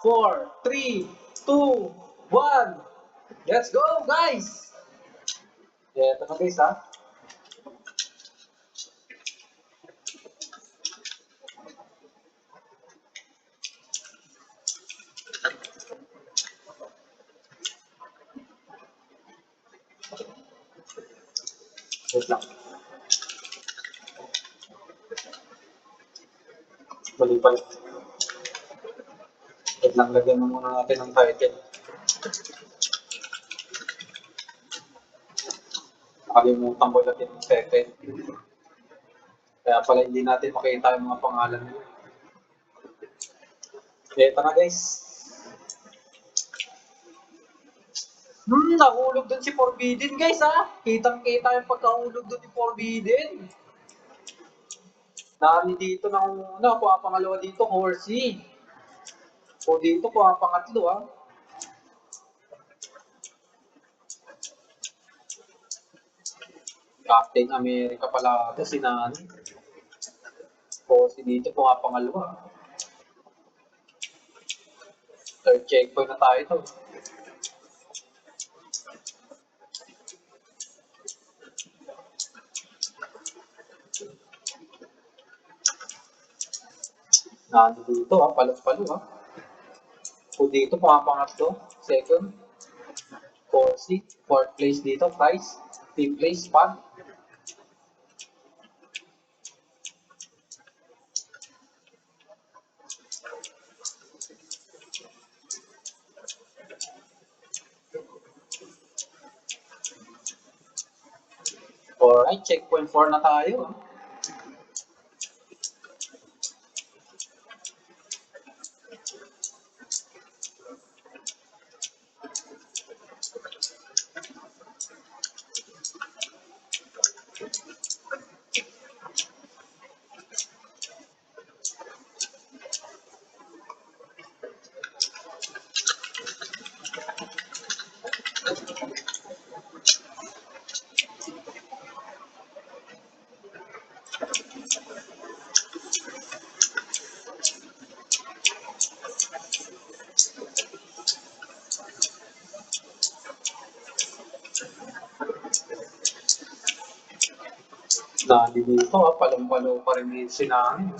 4, 3, 2, 1. Let's go, guys! Ito na guys, ha? Wait lang. Bali pala. Wait lang, lagyan mo muna natin ng title. Nakalimutan ko lagyan ng second. Kaya pala hindi natin makita yung mga pangalan nila. Ito na guys. Nahulog dun si Forbidden guys, ha? Kitang-kita yung pagkahulog dun ni Forbidden. Nani dito ng una, kuha pangalawa dito, Horsey. O dito, kuha pangatlo, ha? Captain America pala ito, si Nani. Horsey dito, kuha pangalawa. Third checkpoint na tayo to. Nani dito, ha? Palo-palo, ha? O dito, kuha pangatlo. Second. Horsey. Fourth place dito, Price. Fifth place, Pan. Alright, checkpoint 4 na tayo. Nani dito, ha? Palong-palo pa rin yung sinangin.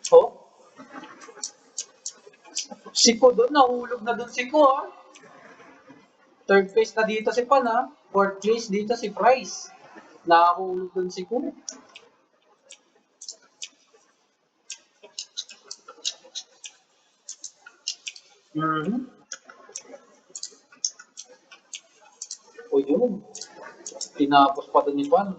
Oh? Siko doon, nahulog na doon Siko, ha? Third place na dito si Pan, ha? Fourth place dito si Price. Nakahulog doon Siko. O yun. Tinapos pa doon ni Pan.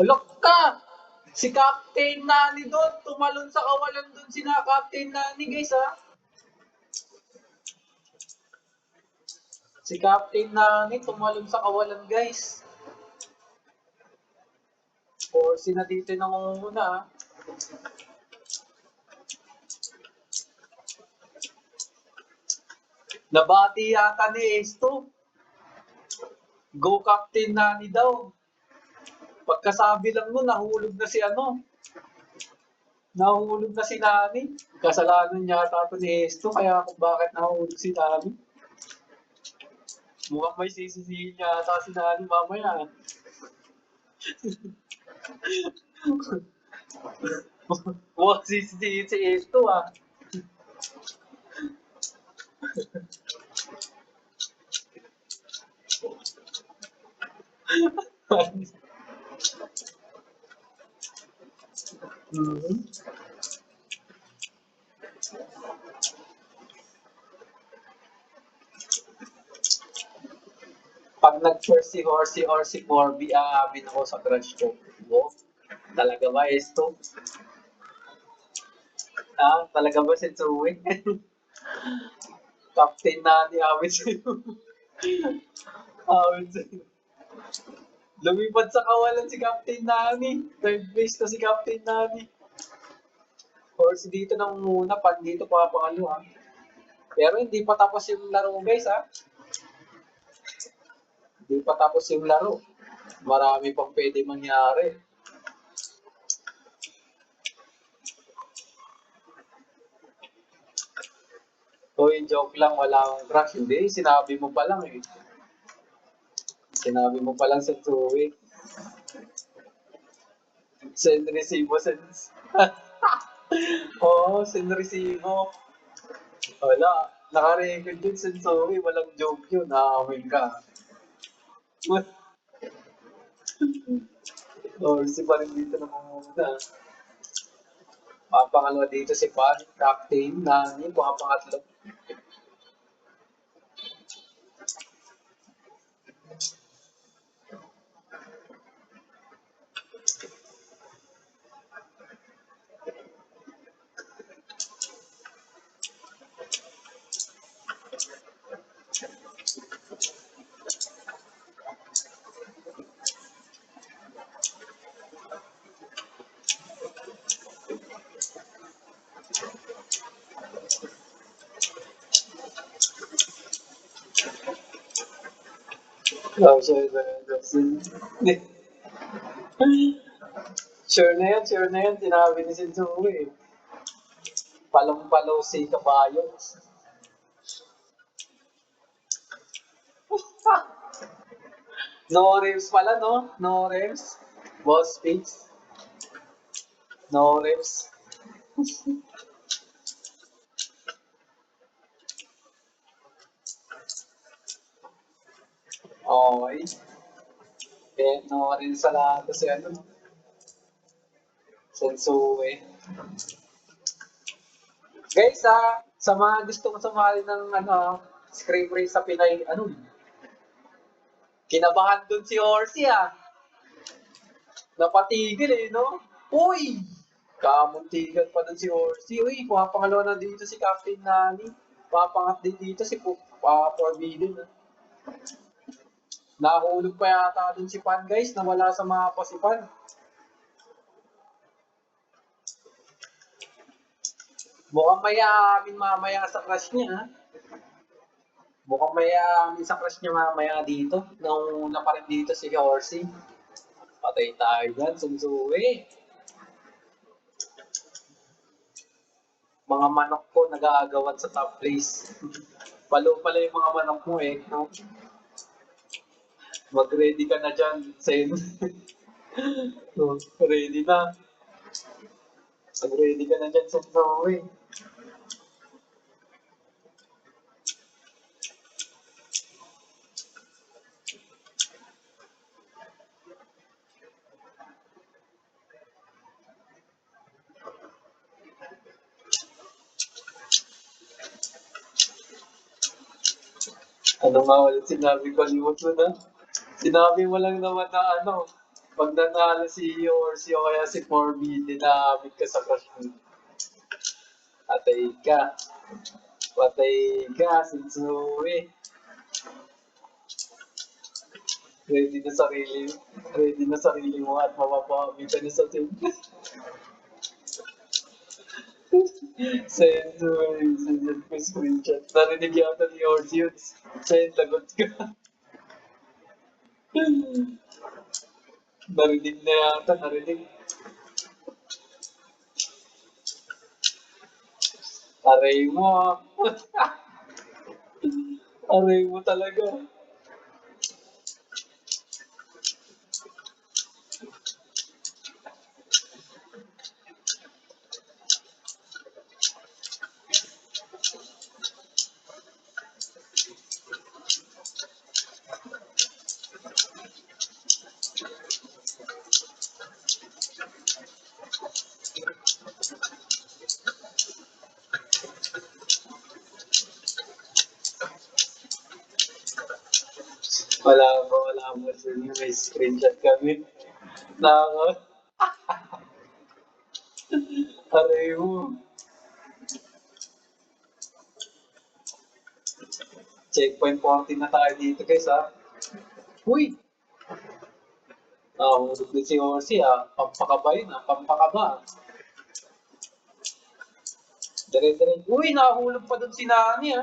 Ulok ka! Si Captain Nani doon, tumalon sa kawalan doon si Captain Nani, guys, ha? Si Captain Nani, tumalon sa kawalan, guys. Force na dito nangunguna, ha? Nabati yata ni Esto. Go Captain Nani daw. Pagkasabi lang nun, nahulog na si ano. Nahulog na si Nani. Kasalanan yata ito ni Esto, kaya kung bakit nahulog si Nani. Mukhang may sisisihin yata si Nani mamaya. Mukhang sisisihin si Esto, ha. Pag nag-first si Horsey or si Corby, aamin ako sa crush ko. Wow, talaga ba, Esto? Talaga ba si Tsuwi? Captain Nani, awit sa'yo. Awit sa'yo. Lumipad sa kawalan si Captain Nani. Third place na si Captain Nani. Horsey dito nang muna, Pan dito papangalo, ha. Pero hindi pa tapos yung laro, guys, ha. Hindi pa tapos yung laro. Marami pang pwede mangyari. Hoy, joke lang, wala akong crush. Hindi, sinabi mo pa lang eh. Sinabi mo pa lang sa two-way. Send resibo, send. Oo, send resibo. Wala. Naka-record yun, send two-way. Walang joke yun. Naamin ka. Or si pa rin dito namumuna. Pangalawa dito si Pan, Captain, Nani, pangatlo. Oh, sure na yan, sinabi ni Sensui eh. Palong-palo si Kabayo. No rims pala, no? No rims. Boss fix. No rims. Okay. Eh, no rims sa lahat kasi ano. Sensui. Guys, sa mga gusto ko sumali ng ano, screen race sa Pinay, ano, kinabahan dun si Orsi Napatigil eh, no? Uy! Kamuntigan pa dun si Orsi. Uy, pangalawa na dito si Captain Nani. Papangat din dito si Forbidden. Nahulog pa yata dun si Pan, guys. Nawala sa mapa si Pan. Mukhang may aamin mamaya sa crush niya, ha? Mukhang may aamin sa crush niya mamaya dito. Nung pa rin dito si Orsi. Patay tayo dyan, Sunsui. Mga manok ko nag-aagawan sa top place. Palo pala yung mga manok mo eh. No? Mag-ready ka na dyan, Sen. No, ready na. Mag-ready ka na dyan, Sen. Zoe. Ano nga ulit sinabi ko, limot mo na. Sinabi mo lang naman na ano, pag nanalo si Orsi o kaya si Forbidden, naamit ka sa crush mo. Patay ka. Patay ka, Sensui. Ready na sarili. Ready na sarili mo at mapapamit ka na sa team. Sensui, sinend ko screenshot. Narinig yata ni Orsi yun. Send, lagot ka. Narinig na yata, narinig. Aray mo Aray mo talaga. Wala mo. Sige, may screenshot kami. Naka, aray mo. Checkpoint 14 na tayo dito guys Uy! Hulog din si Orsi Pampakaba yun pampakaba. Dire-dire. Uy, nahulog pa dun si Nani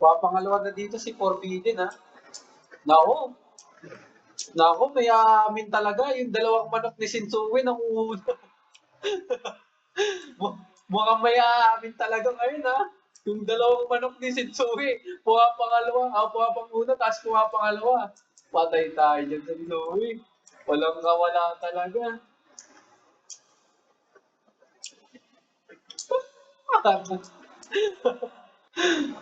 Papangalawa na dito si Forbidden Nako, Naku, may aamin talaga. Yung dalawang manok ni Shinsuke nangunguna. Mukhang may aamin talaga ngayon, ha? Yung dalawang manok ni Shinsuke, pumapangalawa, pumapanguna, tapos pumapangalawa. Patay tayo dyan, Shinsuke. Walang kawala talaga.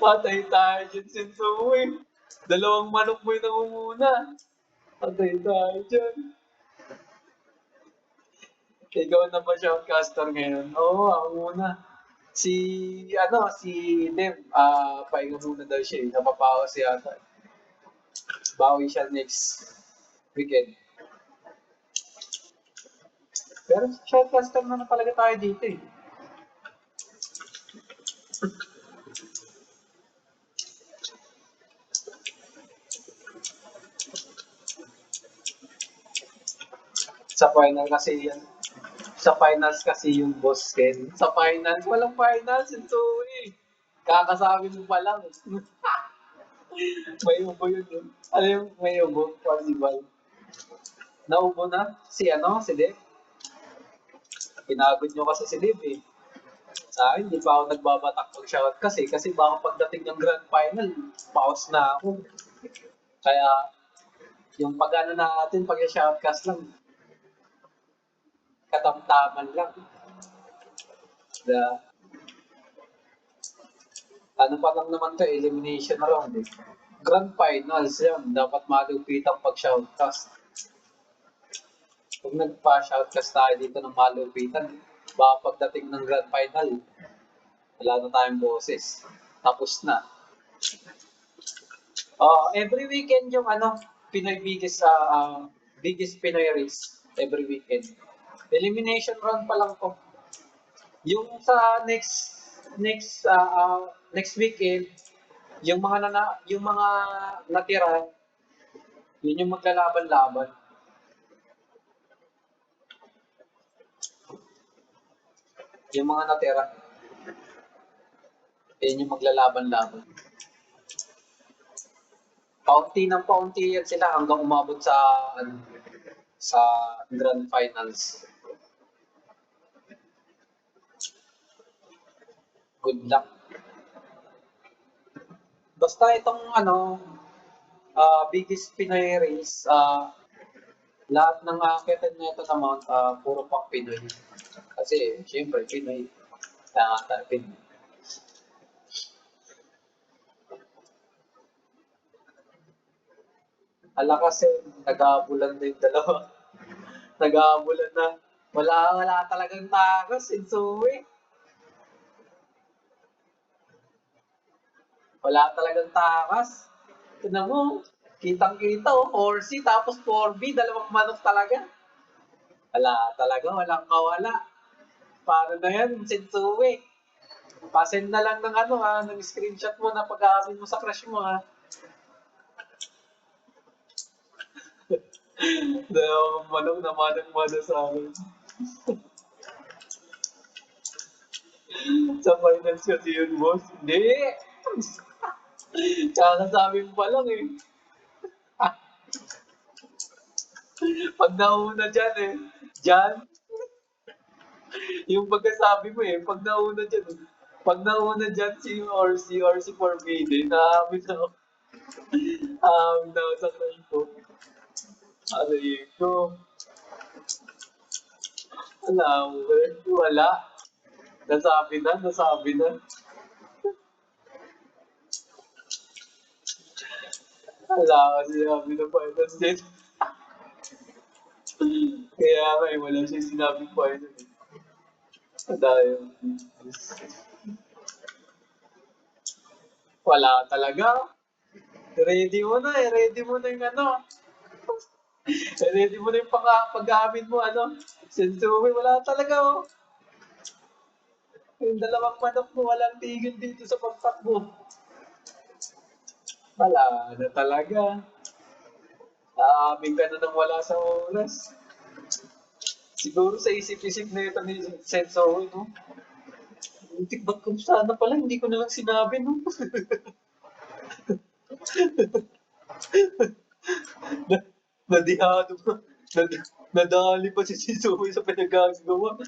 Patay tayo dyan, Shinsuke. Dalawang manok mo yung nangunguna. Patay tayo dyan. Ikaw na ba shoutcaster ngayon? Oo, ako muna. Si Dev, pahinga muna daw siya eh. Napapawas yata. Bawi siya next weekend. Pero shoutcaster na talaga tayo dito eh. Sa final kasi yan. Sa finals kasi yung boss Ken. Sa finals, walang finals. Ito eh. Kakasabi mo pa lang. May ubo yun eh. Ano yung may ubo? Possible. Naubo na? Si Dev? Pinagod nyo kasi si Dev eh. Sa akin, hindi pa ako nagbabatak mag-shout kasi baka pagdating ng grand final, pause na ako. Kaya, yung pag-ano natin, pag-shoutcast lang, katamtaman lang. The, ano pa lang naman to, elimination round eh. Grand finals yan, dapat malupit ang pag-shoutcast. Kung nagpa-shoutcast tayo dito ng malupitan, baka pagdating ng grand final, wala na tayong boses. Tapos na. Every weekend yung Pinoy biggest Pinoy race every weekend. Elimination round pa lang to. Yung sa next weekend, yung mga natira, yun yung maglalaban-laban. Yung mga natira, yun yung maglalaban-laban. Paunti ng paunti yan sila hanggang umabot sa grand finals. Good luck. Basta itong biggest Pinoy race, lahat ng aakitin nito na Mount, puro pang Pinoy. Kasi, syempre, Pinoy. Kaya nga tayo Pinoy. Ala kasi, nag-aabulan na yung dalawa. Nag-aabulan na. Wala talagang takas, Insui. Wala talagang takas. Tignan mo, kitang-kita oh, 4C tapos 4B, dalawang manok talaga. Wala talaga, walang kawala. Paano na yan, Sensui? Pasend na lang ng ng screenshot mo na pag-aamin mo sa crush mo ha. Dalawang manok na manok-manok sa akin. Sa finals kasi yun, boss. Hindi! Kakasabi mo pa lang eh. Pag nauna dyan eh. Dyan, yung pagkasabi mo eh. Pag nauna dyan or si Forbidden, naamin na ako. Naamin na ako sa crush ko. Aray ko. Wala. Nasabi na. Wala kasi sinabi na finals din. Kaya nga eh, wala siya sinabing finals eh. Dahil, wala talaga. Ready mo na yung ready mo na yung pag-amin mo, Sensui, wala talaga oh. Yung dalawang manok mo, walang tigil dito sa pagtakbo. Wala na talaga. Aamin ka na nang wala sa oras. Siguro sa isip-isip na ito ni Sensui, no? Muntik ba't kung sana pala, hindi ko na lang sinabi, no? Nadihado pa. Nadali pa si Sensui sa pinagagawa.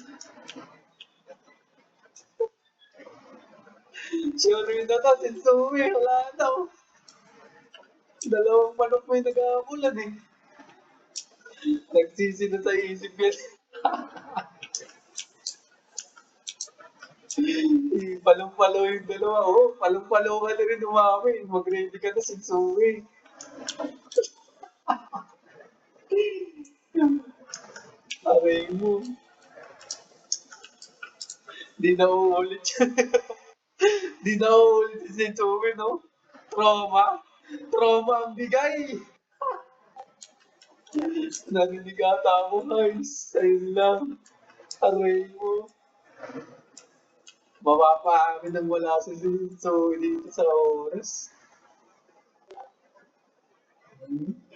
Sure yun na to, Sensui. Wala na. Dalawang manok may nag-aamulan eh. Nagsisi na sa isip yan. Palong-palo yung dalawa. Oo, palong-palo ka na rin umami. Mag-ready ka na, Sensui. Aray mo. Di na uulit yan. Di na uulit si Sensui, no? Trauma. Trauma ang bigay. Narinig ata ako, guys. Ayun lang. Aray mo. Mapapaamin nang wala si Sensui dito sa oras.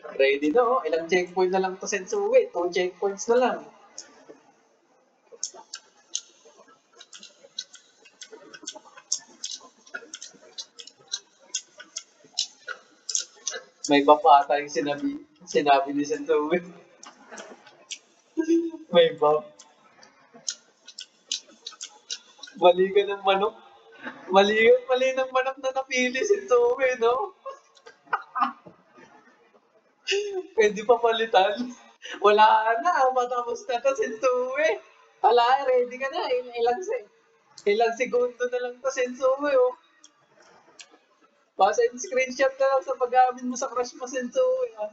Ready na, oh. Ilang checkpoint na lang to, Sensui. 2 checkpoints na lang. May bapa ata yung sinabi ni Sensui. May bap. Mali ka ng manok. Mali ng manok na napili, Sensui, no? Pwede pa palitan. Wala na, matapos na to, Sensui. Wala, ready ka na. Ilang segundo na lang to, Sensui, oh. Basta screenshot ka lang sa pag-amin mo sa crush mo, Sensui, ah.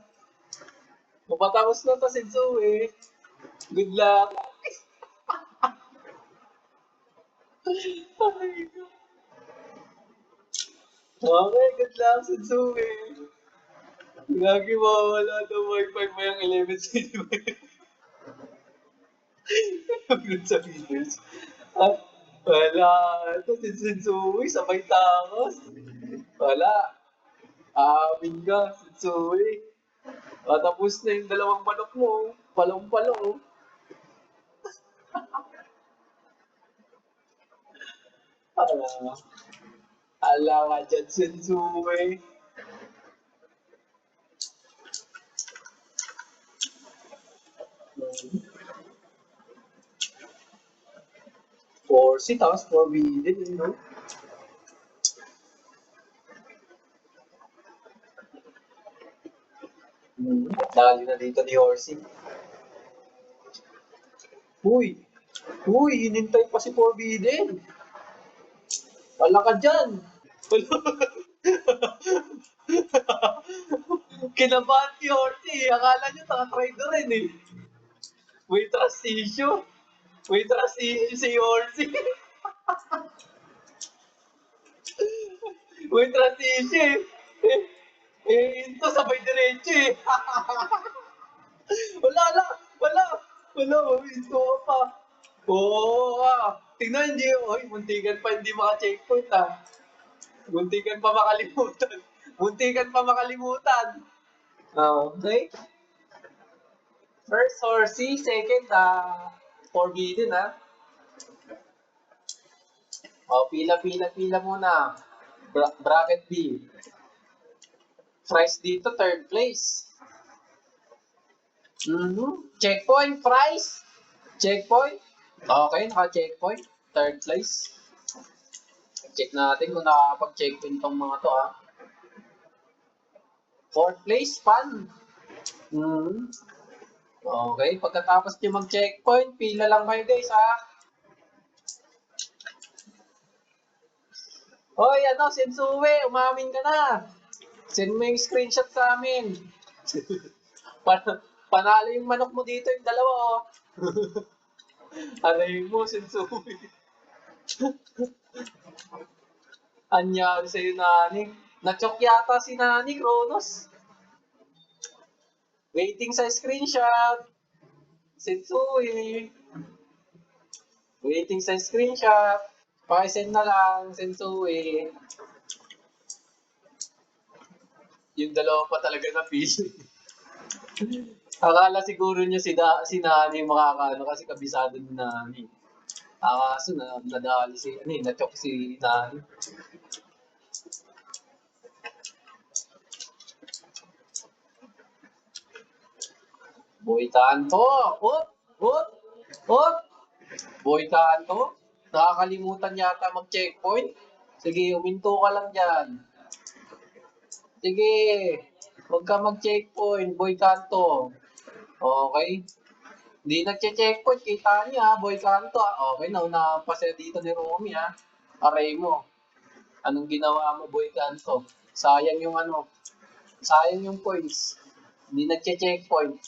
Mapatapos na to, Sensui. Good luck. Okay, good luck, Sensui. Lagi mawawala ng wifi mo yung 11 cm. Good sa videos. Ah, wala. Ito si Sensui, sabay tangos. Wala. Amin ka, Sensui. Tapos na yung dalawang manok mo. Palong-palong. Ala. Ala ka dyan, Sensui. Force tapos forbidden, you know? Dali na dito ni Horsey. Uy! Uy, hinintay pa si Forbidden. Wala ka dyan. Kinabahan si Horsey. Akala nyo taka-try na rin eh. May trust issue. May trust issue si Horsey. May trust issue eh. Ito sabay diretso eh. Wala. Wala, ito pa. Oo, tingnan niyo. Oy, muntikan pa hindi maka-checkpoint ah. Muntikan pa makalimutan. Muntikan pa makalimutan. Okay. First Horsey, second Forbidden ah. Pila muna. Bracket B. Price dito, third place. Checkpoint, price. Checkpoint. Okay, naka-checkpoint. Third place. Check natin kung nakakapag-checkpoint tong mga to ah. Fourth place, pan. Okay, pagkatapos nyo mag-checkpoint, pila lang kayo guys ha. Hoy, Sensui, umamin ka na. Send mo yung screenshot sa amin. Panalo yung manok mo dito, yung dalawa oh. Aray mo, Sensui. Anyari sa'yo, Nani. Na-choke yata si Nani, Kronos. Waiting sa screenshot. Sensui. Waiting sa screenshot. Pakisend na lang, Sensui. Yung dalawa pa talaga na pili. Akala siguro niya si Nani makakaano kasi kabisado ni Nani. Kaso nadali si na-choke si Nani. Boy Kanto. Up! Up! Up! Boy Kanto. Nakakalimutan yata mag-checkpoint. Sige, uminto ka lang dyan. Sige, huwag ka mag-checkpoint, Boy Kanto. Okay? Hindi nagche-checkpoint, kita niya, Boy Kanto. Okay, naunahan pa siya dito ni Romy, ha. Aray mo. Anong ginawa mo, Boy Kanto? Sayang yung sayang yung points. Hindi nagche-checkpoint.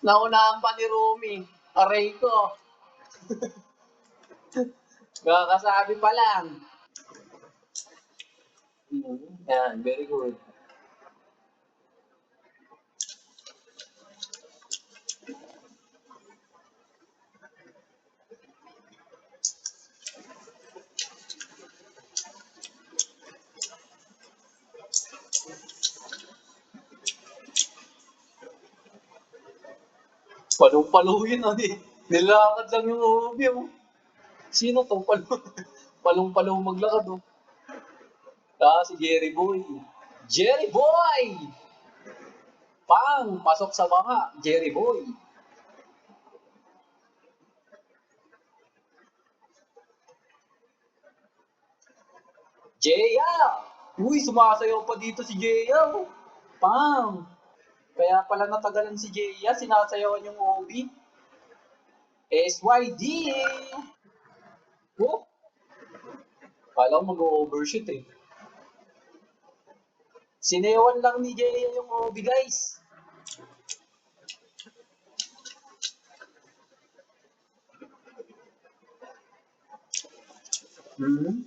Naunahan pa ni Romy. Aray ko. Kakasabi pa lang. Yan, very good. Palong-palo yun, ano eh. Nilakad lang yung Romy, oh. Sino to? Palong-palong maglakad, oh. Si Jerry Boy. Jerry Boy! Pang! Pasok sa mga, Jerry Boy. Jeya! Uy, sumasayaw pa dito si Jeya, oh. Pang! Kaya pala natagalan si Jeya, sinasayawan yung OB. SYD! Oh, kala ko mag-overshoot eh. Sinewan lang ni Jeya yung OB, guys. Hmm?